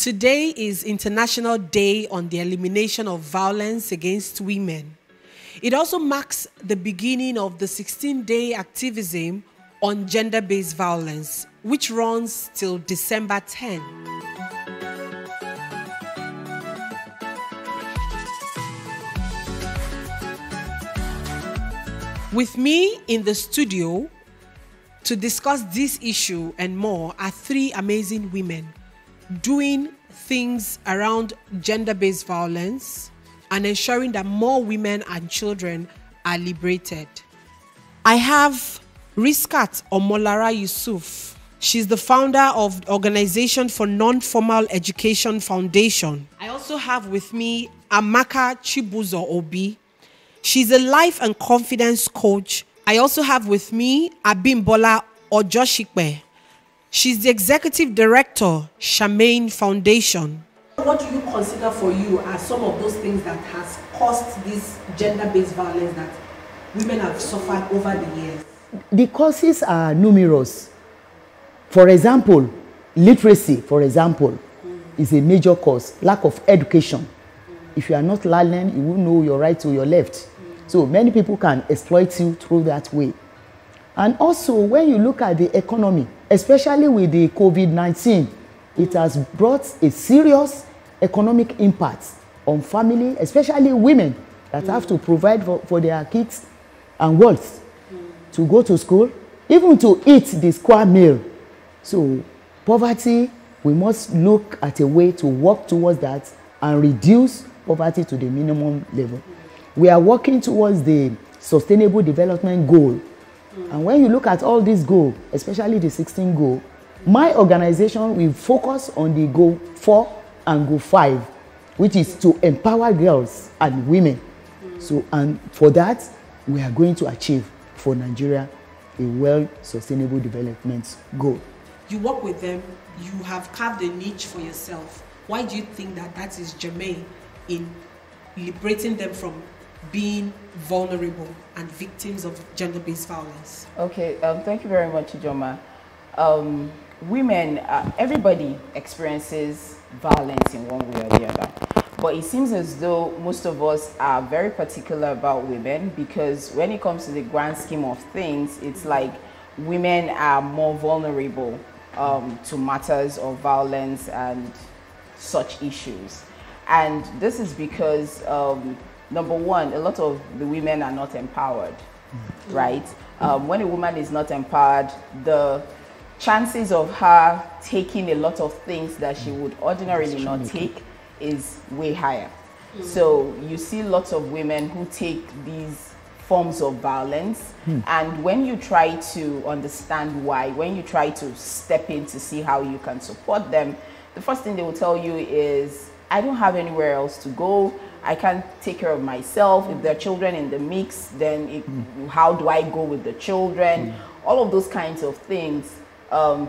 Today is International Day on the Elimination of Violence Against Women. It also marks the beginning of the 16-day activism on gender-based violence, which runs till December 10. With me in the studio to discuss this issue and more are three amazing women doing things around gender-based violence and ensuring that more women and children are liberated. I have Risikat Omolara Yusuff. She's the founder of the Organization for Nonformal Education Foundation. I also have with me AmakaChibuzo-Obi. She's a life and confidence coach. I also have with me Abimbola Ojosipe. She's the executive director, Chamagne Foundation. What do you consider for you as some of those things that has caused this gender-based violence that women have suffered over the years? The causes are numerous. For example, literacy, is a major cause. Lack of education. If you are not learning, you won't know your right to your left. So many people can exploit you through that way. And also, when you look at the economy, especially with the COVID-19, it has brought a serious economic impact on family, especially women that have to provide for their kids and wealth to go to school, even to eat the square meal. So poverty, we must look at a way to work towards that and reduce poverty to the minimum level. We are working towards the Sustainable Development Goal. And when you look at all these goals, especially the 16 goal, my organization will focus on the goal 4 and goal 5, which is to empower girls and women. So, and for that, we are going to achieve for Nigeria a World Sustainable Development Goal. You work with them, you have carved a niche for yourself. Why do you think that that is germane in liberating them from being vulnerable and victims of gender-based violence? Okay, thank you very much, Ijeoma. Women, everybody experiences violence in one way or the other. But it seems as though most of us are very particular about women, because when it comes to the grand scheme of things, it's like women are more vulnerable to matters of violence and such issues. And this is because number one, a lot of the women are not empowered, right? When a woman is not empowered, the chances of her taking a lot of things that she would ordinarily not take is way higher. So you see lots of women who take these forms of violence, and when you try to understand why, when you try to step in to see how you can support them, the first thing they will tell you is, I don't have anywhere else to go. I can't take care of myself. If there are children in the mix, then how do I go with the children? All of those kinds of things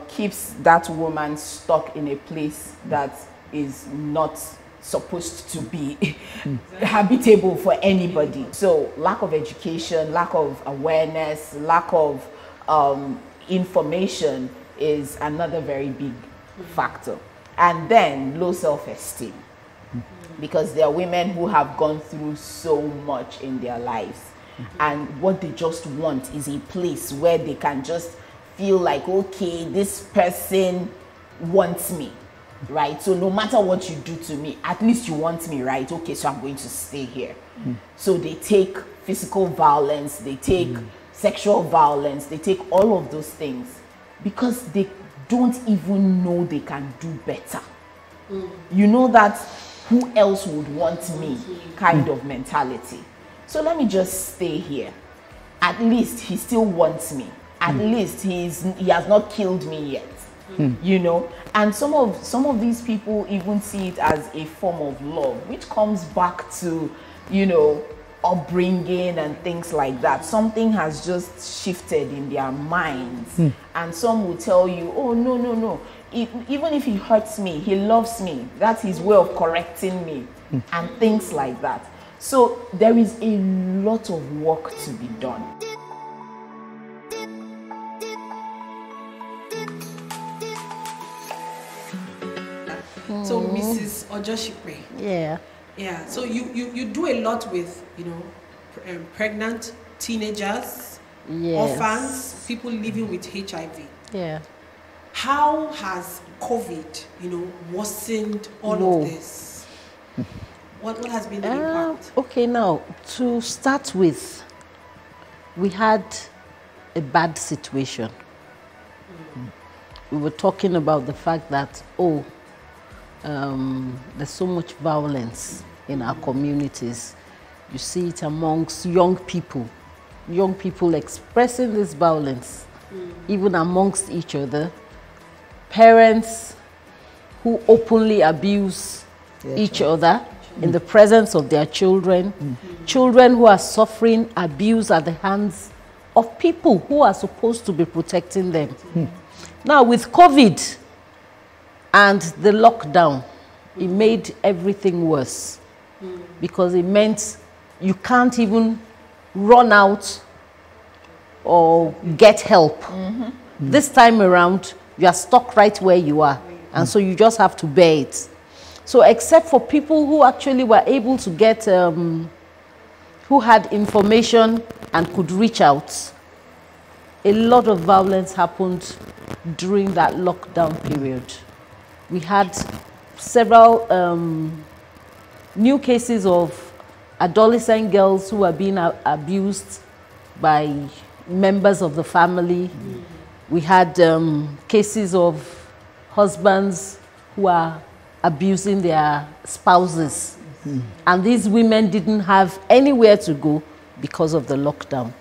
keeps that woman stuck in a place that is not supposed to be habitable for anybody. So lack of education, lack of awareness, lack of information is another very big factor. And then low self-esteem. Because there are women who have gone through so much in their lives, and what they just want is a place where they can just feel like, okay, this person wants me, right? So no matter what you do to me, at least you want me, right? Okay, so I'm going to stay here. So they take physical violence, they take sexual violence, they take all of those things because they don't even know they can do better. You know that who else would want me kind of mentality. So let me just stay here. At least he still wants me. At least he has not killed me yet. You know, and some of these people even see it as a form of love, which comes back to, you know, upbringing and things like that. Something has just shifted in their minds, and some will tell you, oh no, even if he hurts me, he loves me. That's his way of correcting me, and things like that. So there is a lot of work to be done. So So Mrs. Ojosipe. Yeah. Yeah. So you do a lot with, you know, pregnant teenagers, orphans, people living with HIV. Yeah. How has COVID, you know, worsened all of this? What has been the impact? Okay, now to start with, we had a bad situation. We were talking about the fact that there's so much violence in our communities. You see it amongst young people expressing this violence, even amongst each other. Parents who openly abuse each other in the presence of their children. Children who are suffering abuse at the hands of people who are supposed to be protecting them. Now, with COVID and the lockdown, it made everything worse because it meant you can't even run out or get help. This time around, you are stuck right where you are, and so you just have to bear it. So except for people who actually were able to get, who had information and could reach out, a lot of violence happened during that lockdown period. We had several new cases of adolescent girls who were being abused by members of the family. We had cases of husbands who are abusing their spouses. And these women didn't have anywhere to go because of the lockdown.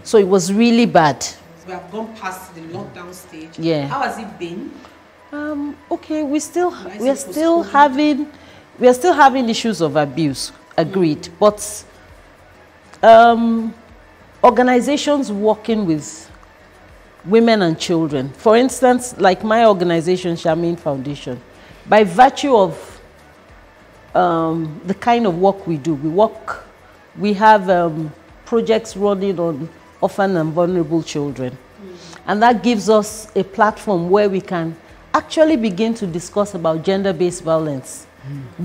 So it was really bad. We have gone past the lockdown stage. Yeah. How has it been? Okay, we are still having issues of abuse. Agreed. But organizations working with women and children, for instance, like my organization, Chamagne Foundation, by virtue of the kind of work we do, we have projects running on orphan and vulnerable children. And that gives us a platform where we can actually begin to discuss about gender-based violence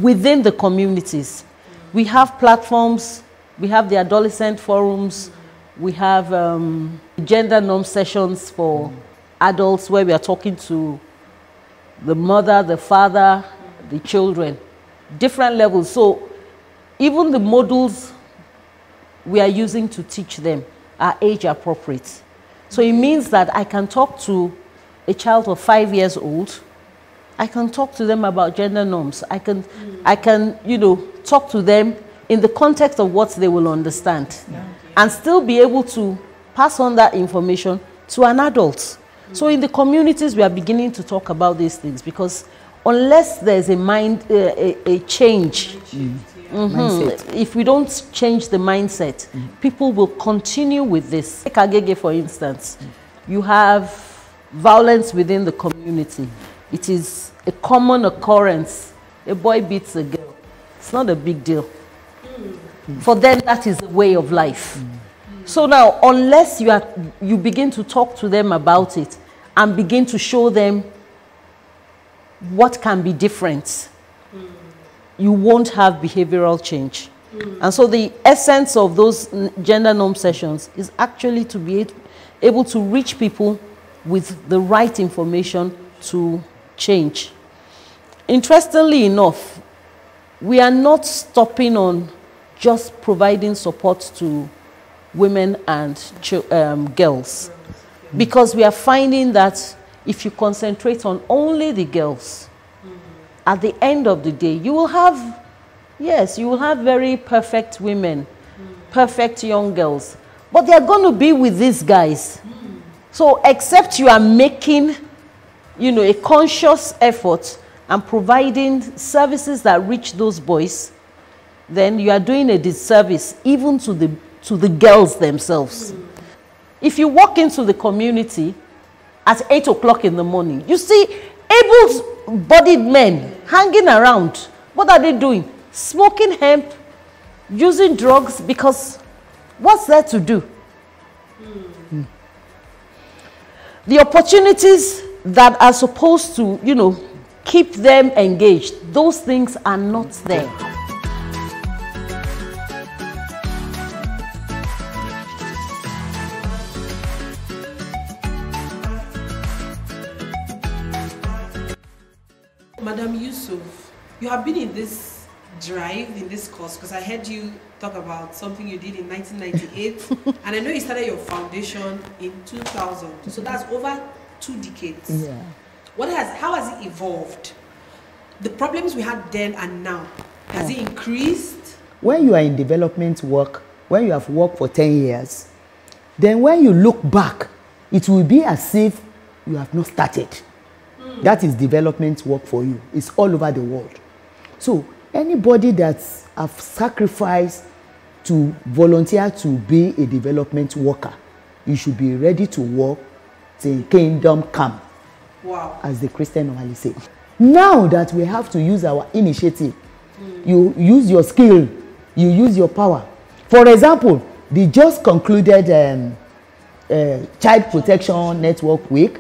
within the communities. We have platforms, we have the adolescent forums, we have gender norm sessions for adults where we are talking to the mother, the father, the children, different levels. So even the models we are using to teach them are age appropriate. So it means that I can talk to a child of 5 years old. I can talk to them about gender norms. I can, you know, talk to them in the context of what they will understand, and still be able to pass on that information to an adult. So in the communities, we are beginning to talk about these things because unless there's a change, if we don't change the mindset, people will continue with this. Take Agege, for instance. You have violence within the community. It is a common occurrence. A boy beats a girl. It's not a big deal. For them, that is the way of life. So now, unless you begin to talk to them about it and begin to show them what can be different, you won't have behavioral change. And so the essence of those gender norm sessions is actually to be able to reach people with the right information to change. Interestingly enough, we are not stopping on just providing support to women and girls, because we are finding that if you concentrate on only the girls, at the end of the day, you will have, yes, you will have very perfect women, perfect young girls, but they are going to be with these guys. So except you are making, you know, a conscious effort and providing services that reach those boys, then you are doing a disservice even to the girls themselves. If you walk into the community at 8 o'clock in the morning, you see able-bodied men hanging around. What are they doing? Smoking hemp, using drugs, because what's there to do? The opportunities that are supposed to, you know, keep them engaged. Those things are not there. Madam Yusuff, you have been in this drive, in this course, because I heard you talk about something you did in 1998, and I know you started your foundation in 2000, so that's over 2 decades. Yeah. How has it evolved? The problems we had then and now, has it increased? When you are in development work, when you have worked for 10 years, then when you look back, it will be as if you have not started. That is development work for you. It's all over the world. So anybody that have sacrificed to volunteer to be a development worker, you should be ready to work till kingdom come. Wow. As the Christian normally say. Now that we have to use our initiative, you use your skill, you use your power. For example, the just concluded Child Protection Network Week.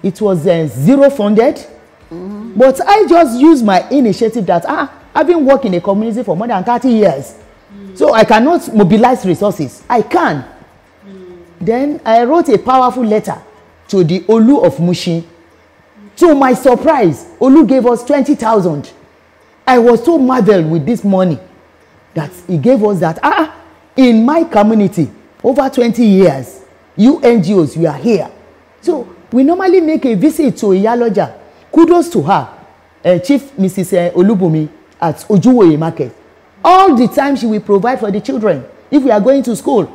It was 0 funded, but I just used my initiative that I've been working in a community for more than 30 years. So I cannot mobilize resources. I can. Then I wrote a powerful letter to the Olu of Mushin. To my surprise, Olu gave us 20,000. I was so marveled with this money that he gave us that. In my community, over 20 years, you NGOs, you are here. So we normally make a visit to Iyaloja. Kudos to her, Chief Mrs. Olubumi at Ojuwoye Market. All the time she will provide for the children if we are going to school.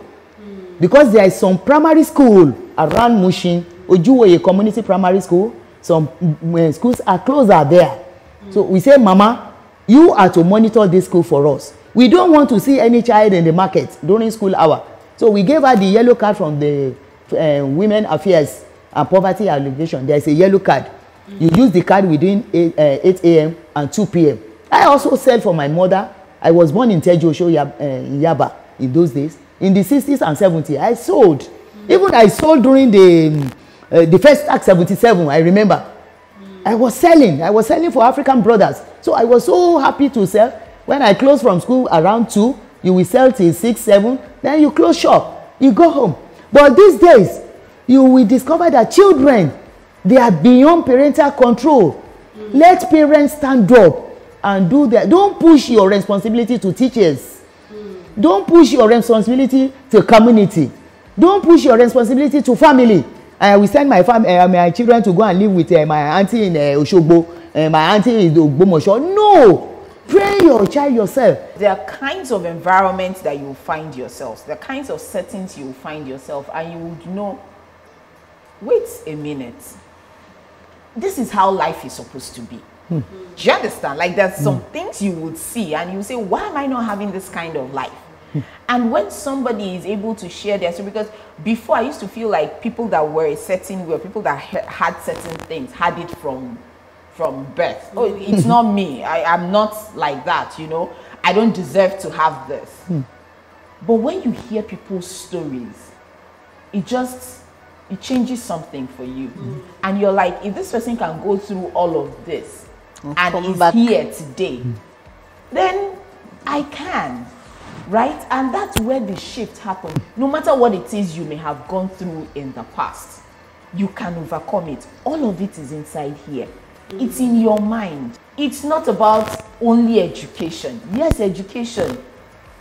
Because there is some primary school around Mushin, Ojuwoye Community Primary School. Some schools are closer there. So we say, Mama, you are to monitor this school for us. We don't want to see any child in the market during school hour. So we gave her the yellow card from the Women Affairs and Poverty Alleviation. There is a yellow card. You use the card within 8 a.m. and 2 p.m. I also sell for my mother. I was born in Tejosho, Yaba in those days. In the 60s and 70s, I sold. Even I sold during the first Act 77, I remember. I was selling for African brothers. So I was so happy to sell. When I close from school around 2, you will sell till 6, 7, then you close shop, you go home. But these days, you will discover that children, they are beyond parental control. Let parents stand up and do that. Don't push your responsibility to teachers. Don't push your responsibility to community. Don't push your responsibility to family. I will send my children to go and live with my auntie in Oshogbo, my auntie in Ogbomosho. No! Train your child yourself. There are kinds of environments that you will find yourselves. There are kinds of settings you will find yourself, and you would know, wait a minute, this is how life is supposed to be. Do you understand? Like there's some things you would see and you say, why am I not having this kind of life? And when somebody is able to share their story, because before I used to feel like people that were a certain way, people that had certain things, had it from birth. Oh, it's not me. I'm not like that, you know. I don't deserve to have this. But when you hear people's stories, it changes something for you. And you're like, if this person can go through all of this and is here today, then I can. Right? And that's where the shift happened. No matter what it is you may have gone through in the past, you can overcome it. All of it is inside here. It's in your mind. It's not about only education. Yes, education,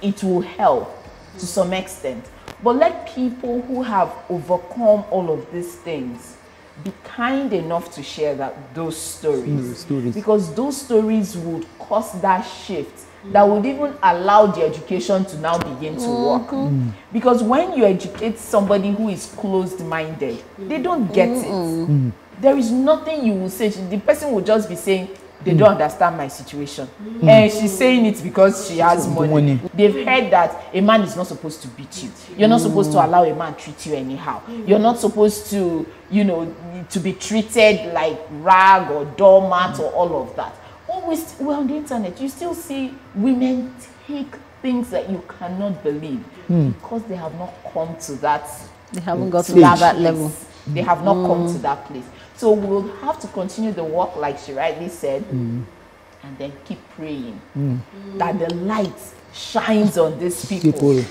it will help to some extent. But let people who have overcome all of these things be kind enough to share those stories. Because those stories would cause that shift that would even allow the education to now begin to work. Because when you educate somebody who is closed-minded, they don't get it. There is nothing you will say. The person will just be saying, they don't understand my situation. And she's saying it because she has money. They've heard that a man is not supposed to beat you. You're not supposed to allow a man treat you anyhow. You're not supposed to, you know, to be treated like rag or doormat or all of that. We're on the internet, you still see women take things that you cannot believe because they have not come to that. They haven't got to that level. They have not come to that place. So we'll have to continue the work, like she rightly said, and then keep praying that the light shines on these people.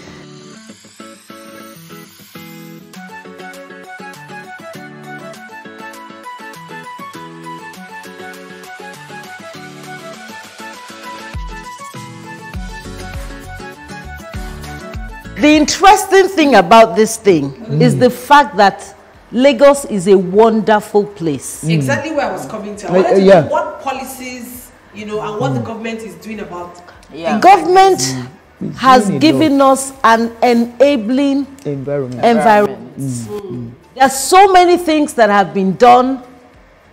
The interesting thing about this thing is the fact that Lagos is a wonderful place. Exactly where I was coming to. I wanted to know what policies, you know, and what the government is doing about. The government has given us an enabling environment. There are so many things that have been done,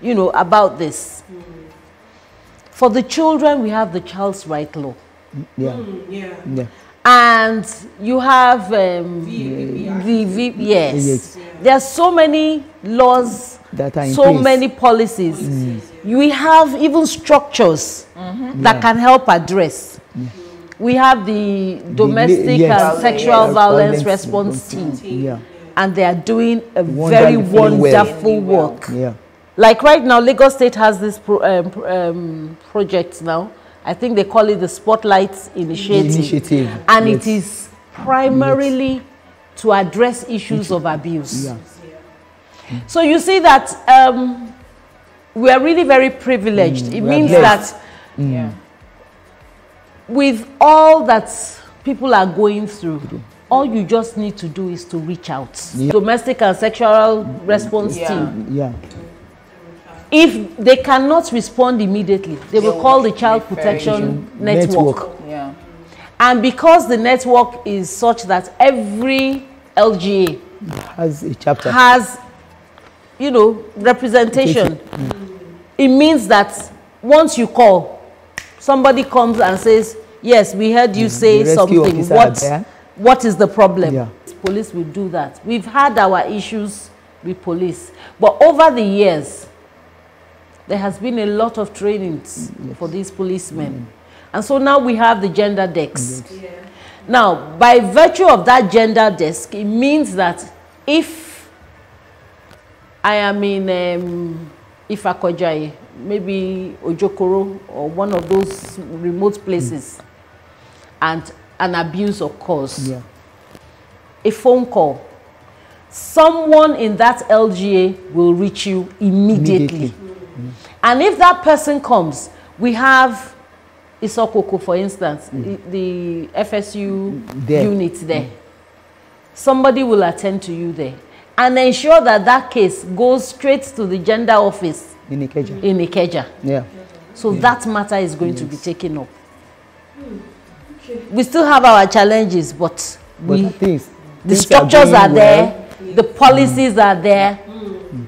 you know, about this. For the children, we have the Child's Right Law. And you have yes. There are so many laws, that are in so place. many policies. We have even structures that can help address. We have the domestic and sexual violence response team. And they are doing a very wonderful work. Like right now, Lagos State has this project now. I think they call it the Spotlight Initiative. And it is primarily to address issues of abuse. So you see that we are really very privileged. It means that with all that people are going through, all you just need to do is to reach out. Domestic and sexual response team. If they cannot respond immediately, they will call the Child Protection Network. And because the network is such that every LGA has a chapter, has, you know, representation, it means that once you call, somebody comes and says, yes, we heard you say something. What is the problem? Police will do that. We've had our issues with police. But over the years, there has been a lot of trainings for these policemen. And so now we have the gender desk. Now, by virtue of that gender desk, it means that if I am in Ifakojai, maybe Ojokoro, or one of those remote places, and an abuse occurs, a phone call, someone in that LGA will reach you immediately. And if that person comes, we have Isokoko, for instance, the FSU unit there. Somebody will attend to you there and ensure that that case goes straight to the gender office in Ikeja. So that matter is going to be taken up. We still have our challenges, but the structures are there, the policies are there,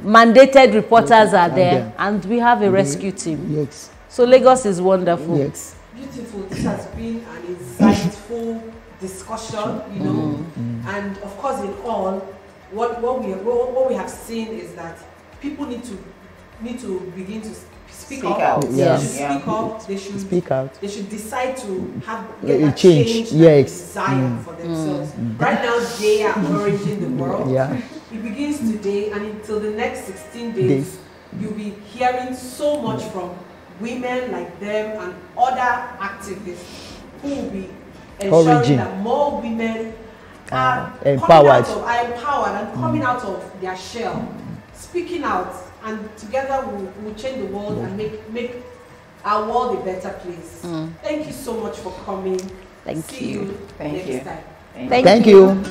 mandated reporters are there, and we have a rescue team. So Lagos is wonderful. Beautiful. This has been an insightful discussion, you know, and of course, in all, what we have seen is that people need to begin to speak up. Speak up. They should speak out. They should decide to get a change, desire for themselves. Right now, they are origin the world. It begins today, and until the next 16 days, you'll be hearing so much from women like them and other activists who will be ensuring that more women are empowered and coming out of their shell, speaking out, and together we'll change the world and make our world a better place. Thank you so much for coming. Thank See you next time. Thank you.